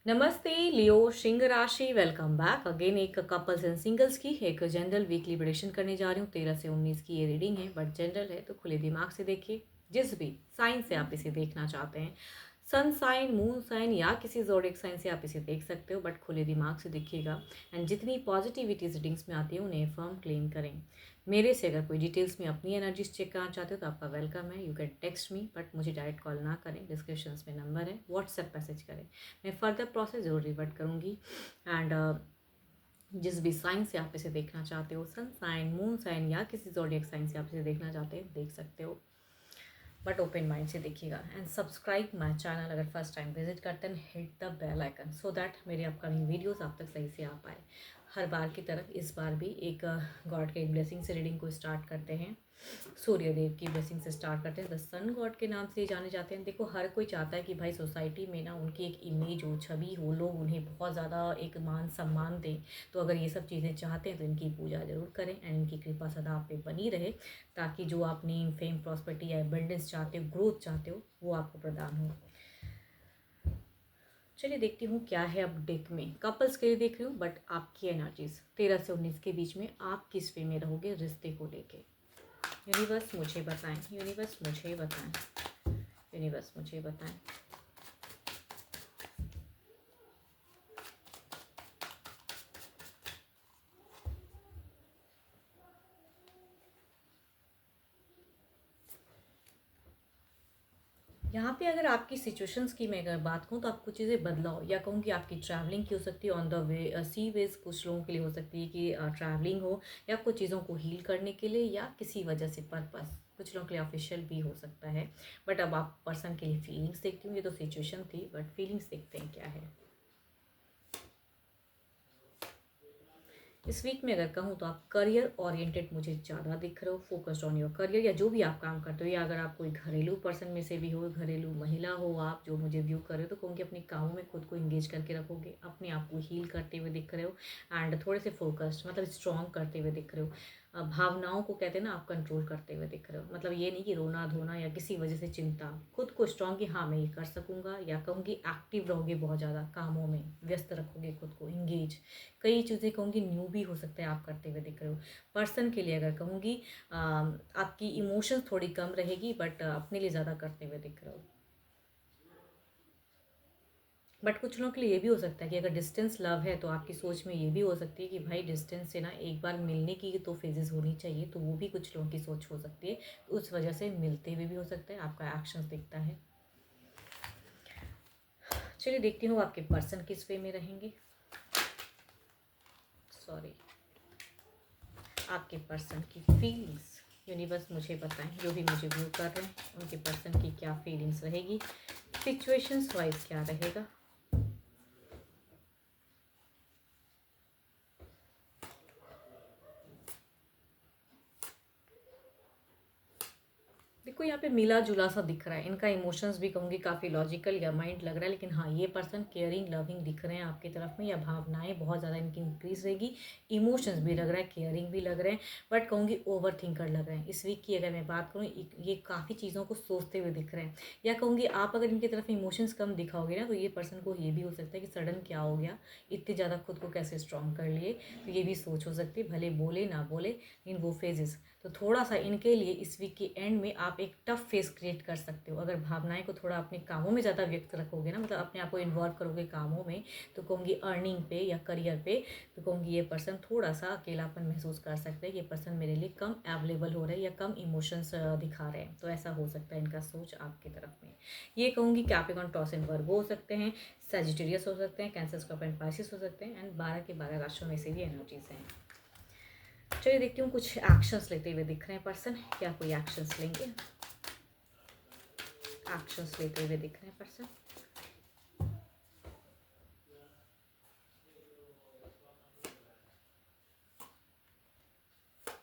नमस्ते लियो सिंह राशि, welcome back again. एक कपल्स एंड सिंगल्स की एक जनरल वीकली प्रेडिक्शन करने जा रही हूँ। 13 से 19 की ये रीडिंग है, बट जनरल है तो खुले दिमाग से देखिए। जिस भी साइन से आप इसे देखना चाहते हैं, सन साइन, मून साइन या किसी जोडिक साइन से आप इसे देख सकते हो, बट खुले दिमाग से देखिएगा। एंड जितनी पॉजिटिविटी रीडिंग्स में आती है उन्हें फर्म क्लेम करें। मेरे से अगर कोई डिटेल्स में अपनी एनर्जीज चेक करना चाहते हो तो आपका वेलकम है। You can text me, but मुझे डायरेक्ट कॉल ना करें। डिस्क्रिप्शन में नंबर है, व्हाट्सएप मैसेज करें। मैं फर्दर प्रोसेस जरूर रिवर्ट करूँगी। एंड जिस भी साइन से आप इसे देखना चाहते हो, सन साइन, मून साइन या किसी जोडियक साइन से आप इसे देखना चाहते हो, देख सकते हो, बट ओपन माइंड से देखिएगा। एंड सब्सक्राइब माय चैनल अगर फर्स्ट टाइम विजिट करते हैं, hit the bell icon so that मेरी अपकमिंग वीडियोस आप तक सही से आ पाए। हर बार की तरह इस बार भी एक गॉड के ब्लेसिंग से रीडिंग को स्टार्ट करते हैं। सूर्य देव की ब्लेसिंग से स्टार्ट करते हैं। द सन गॉड के नाम से जाने जाते हैं। देखो, हर कोई चाहता है कि भाई सोसाइटी में ना उनकी एक इमेज हो, छवि हो, लोग उन्हें बहुत ज़्यादा एक मान सम्मान दें। तो अगर ये सब चीज़ें चाहते हैं तो इनकी पूजा जरूर करें एंड इनकी कृपा सदा आप पे बनी रहे, ताकि जो आप नेम, फेम, प्रॉस्पेरिटी या एबंडेंस चाहते हो, ग्रोथ चाहते हो, वो आपको प्रदान हो। चलिए देखती हूँ क्या है अब डेक में। कपल्स के लिए देख रही हूँ, बट आपकी एनर्जीज 13 से 19 के बीच में आप किस वे में रहोगे रिश्ते को लेके। यूनिवर्स मुझे बताएं, यूनिवर्स मुझे बताएं, यूनिवर्स मुझे बताएं। यहाँ पे अगर आपकी सिचुएशंस की मैं अगर बात करूँ तो आप कुछ चीज़ें बदलाओ, या कहूँ कि आपकी ट्रैवलिंग की हो सकती है on the way sea ways. कुछ लोगों के लिए हो सकती है कि ट्रैवलिंग हो, या कुछ चीज़ों को हील करने के लिए, या किसी वजह से पर्पस। कुछ लोगों के लिए ऑफिशियल भी हो सकता है। बट अब आप पर्सन के लिए फीलिंग्स देखती हूँ। ये तो सिचुएशन थी, बट फीलिंग्स देखते हैं क्या है। इस वीक में अगर कहूँ तो आप करियर ओरिएंटेड मुझे ज़्यादा दिख रहे हो, फोकस्ड ऑन योर करियर, या जो भी आप काम करते हो, या अगर आप कोई घरेलू पर्सन में से भी हो, घरेलू महिला हो आप जो मुझे व्यू कर रहे हो, तो कहूँगी अपने कामों में खुद को इंगेज करके रखोगे, अपने आप को हील करते हुए दिख रहे हो। एंड थोड़े से फोकस्ड मतलब स्ट्रॉन्ग करते हुए दिख रहे हो। भावनाओं को कहते हैं ना, आप कंट्रोल करते हुए दिख रहे हो। मतलब ये नहीं कि रोना धोना या किसी वजह से चिंता, खुद को स्ट्रॉन्ग कि हाँ मैं ये कर सकूँगा, या कहूँगी एक्टिव रहोगे, बहुत ज़्यादा कामों में व्यस्त रखोगे खुद को इंगेज। कई चीज़ें कहूँगी न्यू भी हो सकता है आप करते हुए दिख रहे हो। पर्सन के लिए अगर कहूँगी आपकी इमोशंस थोड़ी कम रहेगी, बट अपने लिए ज़्यादा करते हुए दिख रहे हो। बट कुछ लोगों के लिए ये भी हो सकता है कि अगर डिस्टेंस लव है तो आपकी सोच में ये भी हो सकती है कि भाई डिस्टेंस से ना एक बार मिलने की तो फेजेस होनी चाहिए, तो वो भी कुछ लोगों की सोच हो सकती है। तो उस वजह से मिलते हुए भी हो सकता है, आपका एक्शंस दिखता है। चलिए देखती हूँ आपके पर्सन किस वे में रहेंगे। सॉरी, आपके पर्सन की फीलिंग्स यूनिवर्स मुझे बताएं। जो भी मुझे व्यू कर रहे हैं उनके पर्सन की क्या फीलिंग्स रहेगी, सिचुएशंस वाइज क्या रहेगा। देखो, यहाँ पे मिला जुला सा दिख रहा है। इनका इमोशंस भी कहूँगी काफ़ी लॉजिकल या माइंड लग रहा है, लेकिन हाँ ये पर्सन केयरिंग लविंग दिख रहे हैं आपकी तरफ में, या भावनाएं बहुत ज़्यादा इनकी इंक्रीज रहेगी। इमोशंस भी लग रहा है, केयरिंग भी लग रहे हैं, बट कहूँगी ओवर थिंकर लग रहे हैं। इस वीक की अगर मैं बात करूँ, ये काफ़ी चीज़ों को सोचते हुए दिख रहे हैं। या कहूँगी आप अगर इनकी तरफ इमोशंस कम दिखाओगे ना, तो ये पर्सन को ये भी हो सकता है कि सडन क्या हो गया, इतने ज़्यादा खुद को कैसे स्ट्रॉन्ग कर लिए। तो ये भी सोच हो सकती है, भले बोले ना बोले, लेकिन वो फेजेस। तो थोड़ा सा इनके लिए इस वीक के एंड में आप एक टफ फेस क्रिएट कर सकते हो। अगर भावनाएं को थोड़ा अपने कामों में ज़्यादा व्यक्त रखोगे ना, मतलब अपने आप को इन्वॉल्व करोगे कामों में, तो कहूँगी अर्निंग पे या करियर पे, तो कहूँगी ये पर्सन थोड़ा सा अकेलापन महसूस कर सकते हैं। ये पर्सन मेरे लिए कम अवेलेबल हो रहे हैं या कम इमोशंस दिखा रहे हैं, तो ऐसा हो सकता है इनका सोच आपकी तरफ में। ये कहूँगी कैप्रिकॉर्न, टॉस एंड वर्गो हो सकते हैं, सजिटेरियस हो सकते हैं, कैंसर, स्कॉर्पियो एंड पाइसिस हो सकते हैं, एंड 12 के 12 राशियों में से भी एनर्जीज हैं। चलिए देखती हूँ कुछ एक्शंस लेते हुए दिख रहे हैं पर्सन, क्या कोई एक्शंस लेंगे। एक्शंस लेते हुए दिख रहे हैं पर्सन।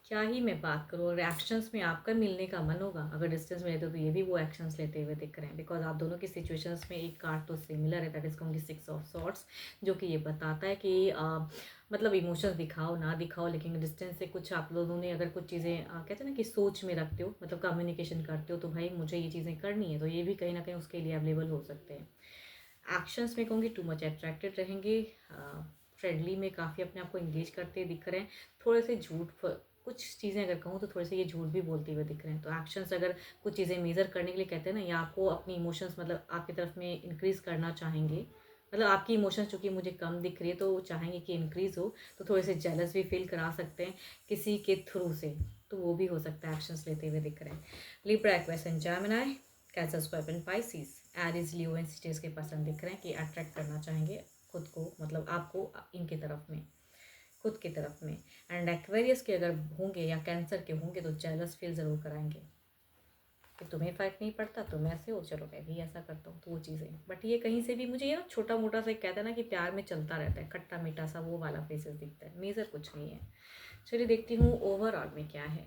क्या ही मैं बात करूँ, अगर एक्शंस में आपका मिलने का मन होगा, अगर डिस्टेंस में रहते हो तो ये भी वो एक्शंस लेते हुए दिख रहे हैं। बिकॉज आप दोनों की सिचुएशंस में एक कार्ड तो सिमिलर है, दैट इज कहूँगी 6 ऑफ सॉर्ट्स, जो कि ये बताता है कि मतलब इमोशंस दिखाओ ना दिखाओ, लेकिन डिस्टेंस से कुछ आप लोगों ने अगर कुछ चीज़ें कहते हैं ना कि सोच में रखते हो, मतलब कम्युनिकेशन करते हो, तो भाई मुझे ये चीज़ें करनी है, तो ये भी कहीं ना कहीं उसके लिए अवेलेबल हो सकते हैं। एक्शंस में कहूँगी टू मच अट्रैक्टेड रहेंगे, फ्रेंडली में काफ़ी अपने आप को इंगेज करते दिख रहे हैं। थोड़े से कुछ चीज़ें अगर कहूँ तो थोड़े से ये झूठ भी बोलते हुए दिख रहे हैं। तो एक्शंस अगर कुछ चीज़ें मेज़र करने के लिए कहते हैं ना, या आपको अपनी इमोशंस मतलब आपकी तरफ में इंक्रीज़ करना चाहेंगे, मतलब आपकी इमोशंस चूँकि मुझे कम दिख रही है तो वो चाहेंगे कि इंक्रीज़ हो, तो थोड़े से जेलस भी फील करा सकते हैं किसी के थ्रू से, तो वो भी हो सकता है एक्शंस लेते हुए दिख रहे हैं। Libra, Aquarius and Gemini, cancer, Scorpio and Pisces, Aries, Leo and stage के पर्सन दिख रहे हैं कि अट्रैक्ट करना चाहेंगे खुद को, मतलब आपको इनके तरफ में, खुद की तरफ में। एंड एक्वेरियस के अगर होंगे या कैंसर के होंगे तो जेलस फील ज़रूर कराएंगे कि तुम्हें फ़र्क नहीं पड़ता, तुम ऐसे हो, चलो मैं भी ऐसा करता हूँ, तो वो चीज़ें। बट ये कहीं से भी मुझे ये ना छोटा मोटा सा कहता है ना कि प्यार में चलता रहता है, खट्टा मीठा सा वो वाला फेसेस दिखता है, मेजर कुछ नहीं है। चलिए देखती हूँ ओवरऑल में क्या है।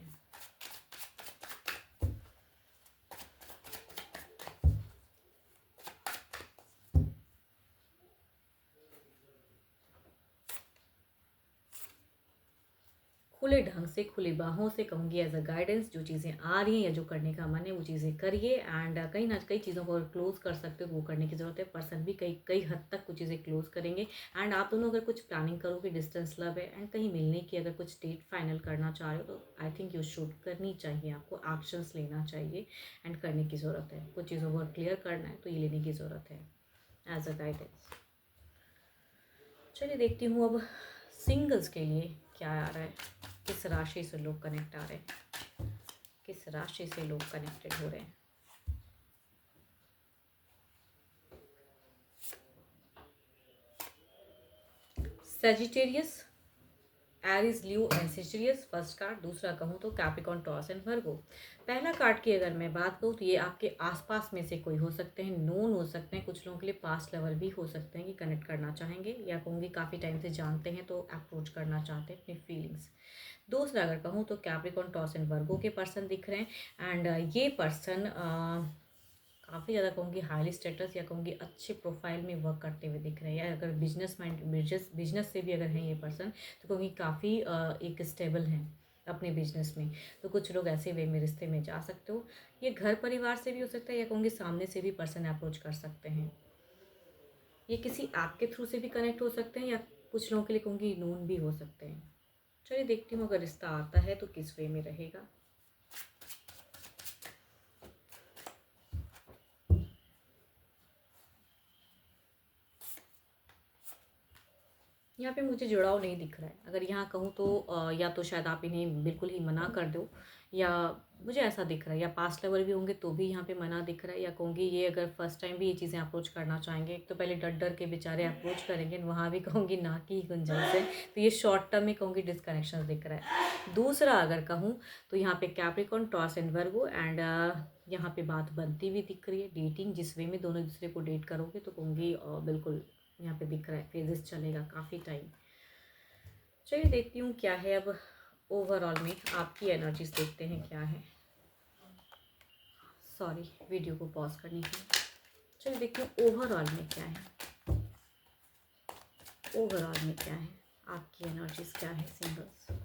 खुले ढंग से, खुली बाहों से कहूँगी एज अ गाइडेंस, जो चीज़ें आ रही हैं या जो करने का मन है वो चीज़ें करिए। एंड कहीं ना कई चीज़ों को अगर क्लोज कर सकते हो तो वो करने की ज़रूरत है। पर्सन भी कई कई हद तक कुछ चीज़ें क्लोज करेंगे। एंड आप दोनों अगर कुछ प्लानिंग करोगे, डिस्टेंस लव है एंड कहीं मिलने की अगर कुछ डेट फाइनल करना चाह रहे हो तो आई थिंक यू शुड करनी चाहिए, आपको एक्शंस लेना चाहिए एंड करने की ज़रूरत है। कुछ चीज़ों को क्लियर करना है तो ये लेने की ज़रूरत है एज अ गाइडेंस। चलिए देखती हूँ अब सिंगल्स के लिए क्या आ रहा है, किस राशि से लोग कनेक्ट आ रहे हैं, किस राशि से लोग कनेक्टेड हो रहे हैं। Sagittarius, Aries, Leo and Sagittarius first card. दूसरा कहूँ तो कैप्रिकॉर्न, टॉरस एंड वर्गो। पहला कार्ड की अगर मैं बात करूँ तो ये आपके आसपास में से कोई हो सकते हैं, नोन हो सकते हैं, कुछ लोगों के लिए पास्ट लवर भी हो सकते हैं कि कनेक्ट करना चाहेंगे, या कहूँगी काफ़ी टाइम से जानते हैं तो अप्रोच करना चाहते हैं अपनी फीलिंग्स। दूसरा अगर कहूँ तो कैप्रिकॉर्न, टॉरस एंड वर्गो के पर्सन दिख रहे हैं। एंड ये पर्सन काफ़ी ज़्यादा कहूँगी हाईली स्टेटस या कहूँगी अच्छे प्रोफाइल में वर्क करते हुए दिख रहे हैं, या अगर बिजनेस से भी अगर हैं ये पर्सन तो कहूँगी काफ़ी एक स्टेबल हैं अपने बिजनेस में। तो कुछ लोग ऐसे वे में रिश्ते में जा सकते हो। ये घर परिवार से भी हो सकता है या कहूँगी सामने से भी पर्सन अप्रोच कर सकते हैं। ये किसी ऐप के थ्रू से भी कनेक्ट हो सकते हैं या कुछ लोगों के लिए कहूँगी नोन भी हो सकते हैं। चलिए देखती हूँ अगर रिश्ता आता है तो किस वे में रहेगा। यहाँ पे मुझे जुड़ाव नहीं दिख रहा है। अगर यहाँ कहूँ तो या तो शायद आप इन्हें बिल्कुल ही मना कर दो, या मुझे ऐसा दिख रहा है, या पास्ट लेवल भी होंगे तो भी यहाँ पे मना दिख रहा है, या कहूँगी ये अगर फर्स्ट टाइम भी ये चीज़ें अप्रोच करना चाहेंगे तो पहले डर डर के बेचारे अप्रोच करेंगे, वहाँ भी कहूँगी ना की गुंजाइश है। तो ये शॉर्ट टर्म में कहूँगी डिस्कनेक्शन दिख रहा है। दूसरा अगर कहूँ तो यहाँ पे Capricorn, taurus and Virgo, and यहाँ पे बात बनती हुई दिख रही है। डेटिंग जिस वे में दोनों दूसरे को डेट करोगे तो कहूँगी बिल्कुल यहाँ पे दिख रहा है फेजेस चलेगा काफ़ी टाइम। चलिए देखती हूँ क्या है अब ओवरऑल में आपकी एनर्जीज, देखते हैं क्या है। सॉरी वीडियो को पॉज करने की। चलिए देखती हूँ ओवरऑल में क्या है, ओवरऑल में क्या है आपकी एनर्जीज क्या है सिंगल्स।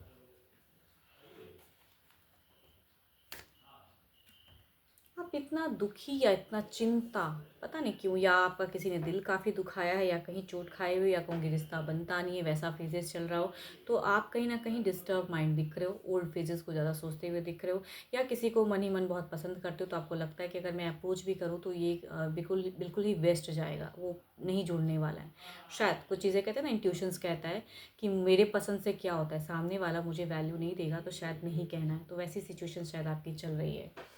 आप इतना दुखी या इतना चिंता, पता नहीं क्यों, या आपका किसी ने दिल काफ़ी दुखाया है, या कहीं चोट खाए हुए, या कहूँगी रिश्ता बनता नहीं है वैसा फेजेस चल रहा हो, तो आप कहीं ना कहीं डिस्टर्ब माइंड दिख रहे हो, ओल्ड फेजेस को ज़्यादा सोचते हुए दिख रहे हो, या किसी को मन ही मन बहुत पसंद करते हो तो आपको लगता है कि अगर मैं अप्रोच भी करूँ तो ये बिल्कुल बिल्कुल ही वेस्ट जाएगा, वो नहीं जुड़ने वाला है। शायद कुछ चीज़ें कहते हैं ना, इंट्यूशंस कहता है कि मेरे पसंद से क्या होता है, सामने वाला मुझे वैल्यू नहीं देगा तो शायद नहीं कहना है। तो वैसी सिचुएशन शायद आपकी चल रही है।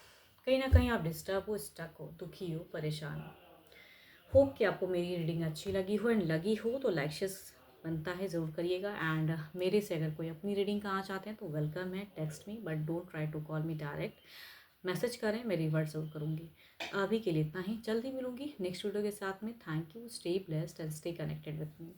कहीं ना कहीं आप डिस्टर्ब हो, स्टक हो, दुखी हो, परेशान हो। होप कि आपको मेरी रीडिंग अच्छी लगी हो, एंड लगी हो तो लाइक शेयर बनता है ज़रूर करिएगा। एंड मेरे से अगर कोई अपनी रीडिंग कहाँ चाहते हैं तो वेलकम है, text me, but don't try to call me direct. Message करें, मैं रिवर्ट ज़रूर करूँगी। अभी के लिए इतना ही, जल्दी मिलूंगी नेक्स्ट वीडियो के साथ में। Thank you, stay blessed and stay connected with me.